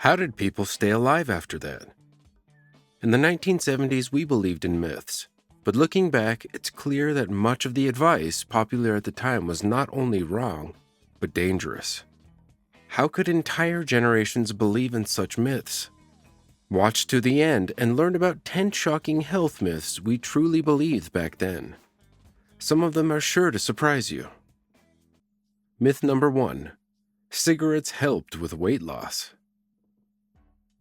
How did people stay alive after that? In the 1970s, we believed in myths, but looking back, it's clear that much of the advice popular at the time was not only wrong, but dangerous. How could entire generations believe in such myths? Watch to the end and learn about 10 shocking health myths we truly believed back then. Some of them are sure to surprise you. Myth number 1. Cigarettes helped with weight loss.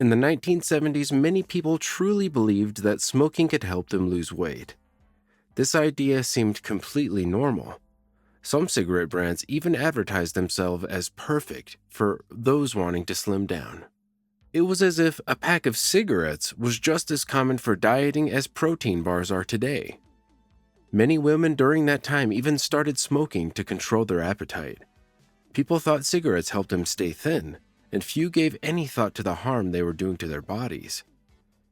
In the 1970s, many people truly believed that smoking could help them lose weight. This idea seemed completely normal. Some cigarette brands even advertised themselves as perfect for those wanting to slim down. It was as if a pack of cigarettes was just as common for dieting as protein bars are today. Many women during that time even started smoking to control their appetite. People thought cigarettes helped them stay thin, and few gave any thought to the harm they were doing to their bodies.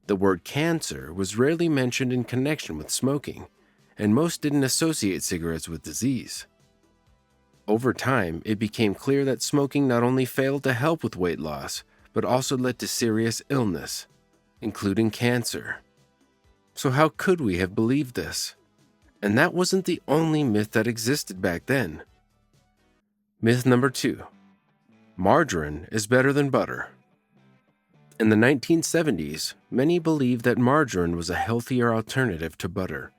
The word cancer was rarely mentioned in connection with smoking, and most didn't associate cigarettes with disease. Over time, it became clear that smoking not only failed to help with weight loss, but also led to serious illness, including cancer. So how could we have believed this? And that wasn't the only myth that existed back then. Myth number 2. Margarine is better than butter. In the 1970s, many believed that margarine was a healthier alternative to butter.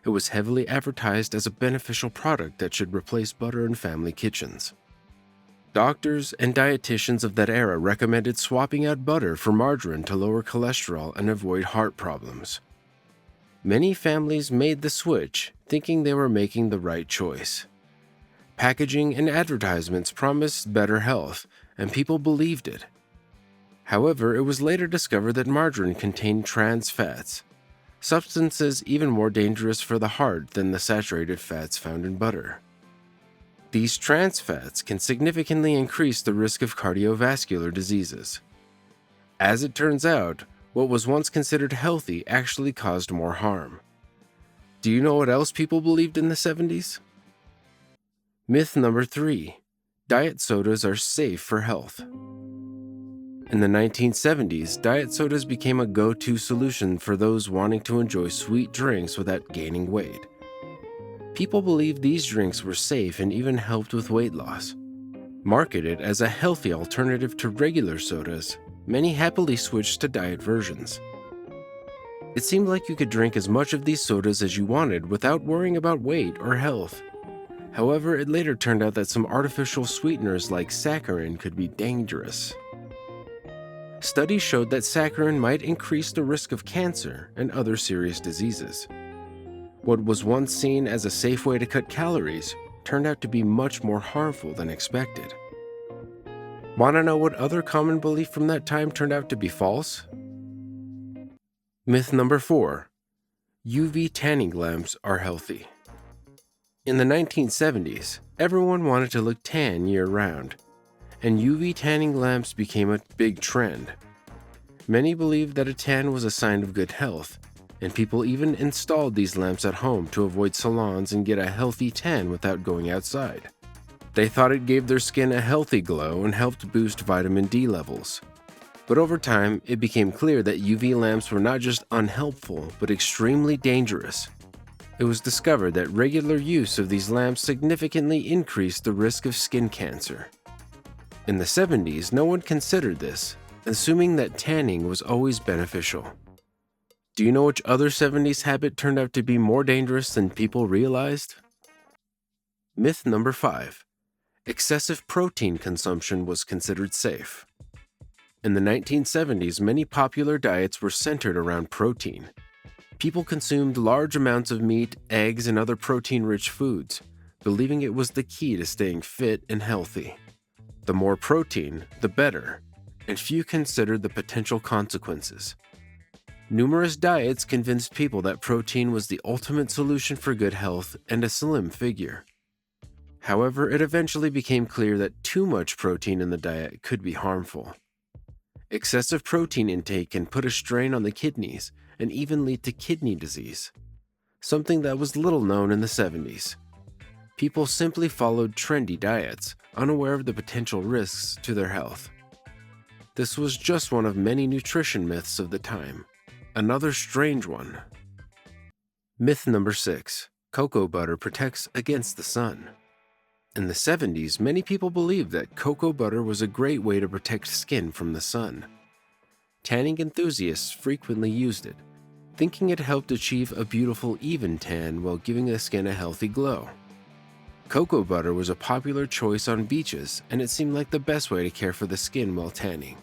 It was heavily advertised as a beneficial product that should replace butter in family kitchens. Doctors and dietitians of that era recommended swapping out butter for margarine to lower cholesterol and avoid heart problems. Many families made the switch, thinking they were making the right choice. Packaging and advertisements promised better health, and people believed it. However, it was later discovered that margarine contained trans fats, substances even more dangerous for the heart than the saturated fats found in butter. These trans fats can significantly increase the risk of cardiovascular diseases. As it turns out, what was once considered healthy actually caused more harm. Do you know what else people believed in the 70s? Myth number 3. Diet sodas are safe for health. In the 1970s, diet sodas became a go-to solution for those wanting to enjoy sweet drinks without gaining weight. People believed these drinks were safe and even helped with weight loss. Marketed as a healthy alternative to regular sodas, many happily switched to diet versions. It seemed like you could drink as much of these sodas as you wanted without worrying about weight or health. However, it later turned out that some artificial sweeteners like saccharin could be dangerous. Studies showed that saccharin might increase the risk of cancer and other serious diseases. What was once seen as a safe way to cut calories turned out to be much more harmful than expected. Want to know what other common belief from that time turned out to be false? Myth number 4. UV tanning lamps are healthy. In the 1970s, everyone wanted to look tan year-round, and UV tanning lamps became a big trend. Many believed that a tan was a sign of good health, and people even installed these lamps at home to avoid salons and get a healthy tan without going outside. They thought it gave their skin a healthy glow and helped boost vitamin D levels. But over time, it became clear that UV lamps were not just unhelpful, but extremely dangerous. It was discovered that regular use of these lamps significantly increased the risk of skin cancer. In the 70s, no one considered this, assuming that tanning was always beneficial. Do you know which other 70s habit turned out to be more dangerous than people realized? Myth number 5. Excessive protein consumption was considered safe. In the 1970s, many popular diets were centered around protein. People consumed large amounts of meat, eggs, and other protein-rich foods, believing it was the key to staying fit and healthy. The more protein, the better, and few considered the potential consequences. Numerous diets convinced people that protein was the ultimate solution for good health and a slim figure. However, it eventually became clear that too much protein in the diet could be harmful. Excessive protein intake can put a strain on the kidneys and even lead to kidney disease, something that was little known in the 70s. People simply followed trendy diets, unaware of the potential risks to their health. This was just one of many nutrition myths of the time. Another strange one. Myth number 6. Cocoa butter protects against the sun. In the 70s, many people believed that cocoa butter was a great way to protect skin from the sun. Tanning enthusiasts frequently used it, thinking it helped achieve a beautiful even tan while giving the skin a healthy glow. Cocoa butter was a popular choice on beaches, and it seemed like the best way to care for the skin while tanning.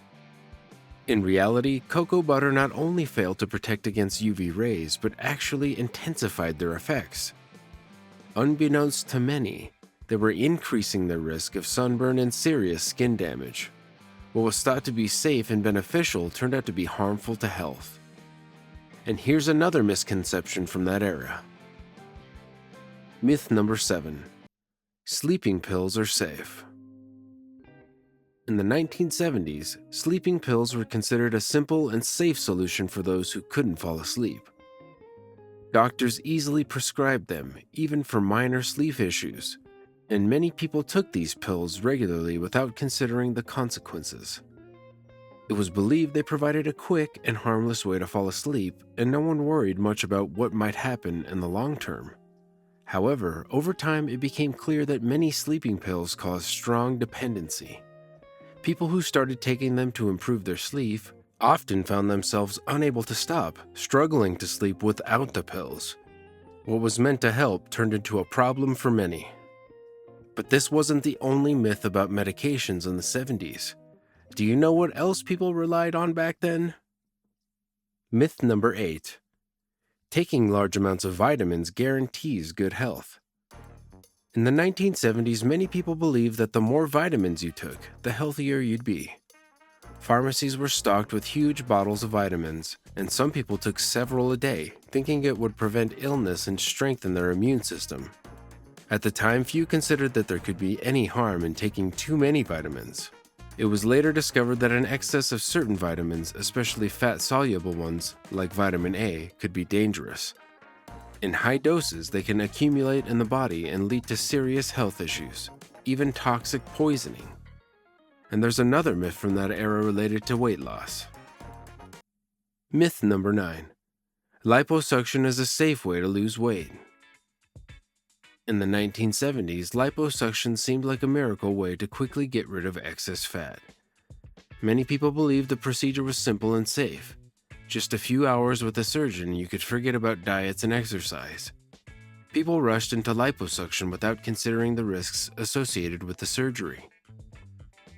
In reality, cocoa butter not only failed to protect against UV rays, but actually intensified their effects. Unbeknownst to many, they were increasing their risk of sunburn and serious skin damage. What was thought to be safe and beneficial turned out to be harmful to health. And here's another misconception from that era. Myth number 7. Sleeping pills are safe. In the 1970s, sleeping pills were considered a simple and safe solution for those who couldn't fall asleep. Doctors easily prescribed them, even for minor sleep issues, and many people took these pills regularly without considering the consequences. It was believed they provided a quick and harmless way to fall asleep, and no one worried much about what might happen in the long term. However, over time it became clear that many sleeping pills caused strong dependency. People who started taking them to improve their sleep often found themselves unable to stop, struggling to sleep without the pills. What was meant to help turned into a problem for many. But this wasn't the only myth about medications in the 70s. Do you know what else people relied on back then? Myth number 8. Taking large amounts of vitamins guarantees good health. In the 1970s, many people believed that the more vitamins you took, the healthier you'd be. Pharmacies were stocked with huge bottles of vitamins, and some people took several a day, thinking it would prevent illness and strengthen their immune system. At the time, few considered that there could be any harm in taking too many vitamins. It was later discovered that an excess of certain vitamins, especially fat-soluble ones like vitamin A, could be dangerous. In high doses, they can accumulate in the body and lead to serious health issues, even toxic poisoning. And there's another myth from that era related to weight loss. Myth number 9. Liposuction is a safe way to lose weight. In the 1970s, liposuction seemed like a miracle way to quickly get rid of excess fat. Many people believed the procedure was simple and safe. Just a few hours with a surgeon, you could forget about diets and exercise. People rushed into liposuction without considering the risks associated with the surgery.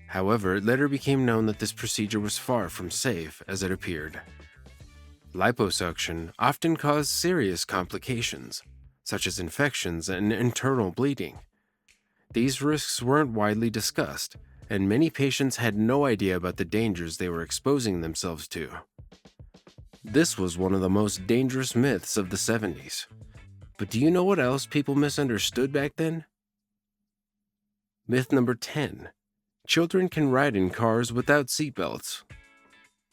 However, it later became known that this procedure was far from safe as it appeared. Liposuction often caused serious complications, such as infections and internal bleeding. These risks weren't widely discussed, and many patients had no idea about the dangers they were exposing themselves to. This was one of the most dangerous myths of the 70s. But do you know what else people misunderstood back then? Myth number 10. Children can ride in cars without seatbelts.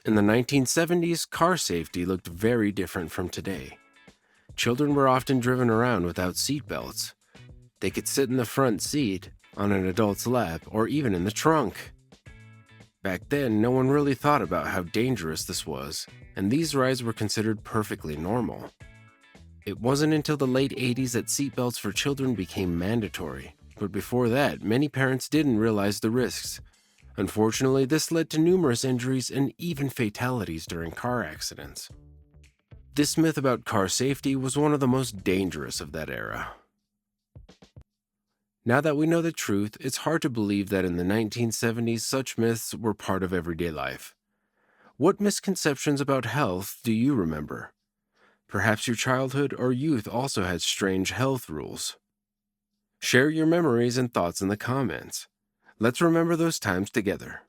In the 1970s, car safety looked very different from today. Children were often driven around without seatbelts. They could sit in the front seat, on an adult's lap, or even in the trunk. Back then, no one really thought about how dangerous this was, and these rides were considered perfectly normal. It wasn't until the late 80s that seatbelts for children became mandatory, but before that, many parents didn't realize the risks. Unfortunately, this led to numerous injuries and even fatalities during car accidents. This myth about car safety was one of the most dangerous of that era. Now that we know the truth, it's hard to believe that in the 1970s such myths were part of everyday life. What misconceptions about health do you remember? Perhaps your childhood or youth also had strange health rules. Share your memories and thoughts in the comments. Let's remember those times together.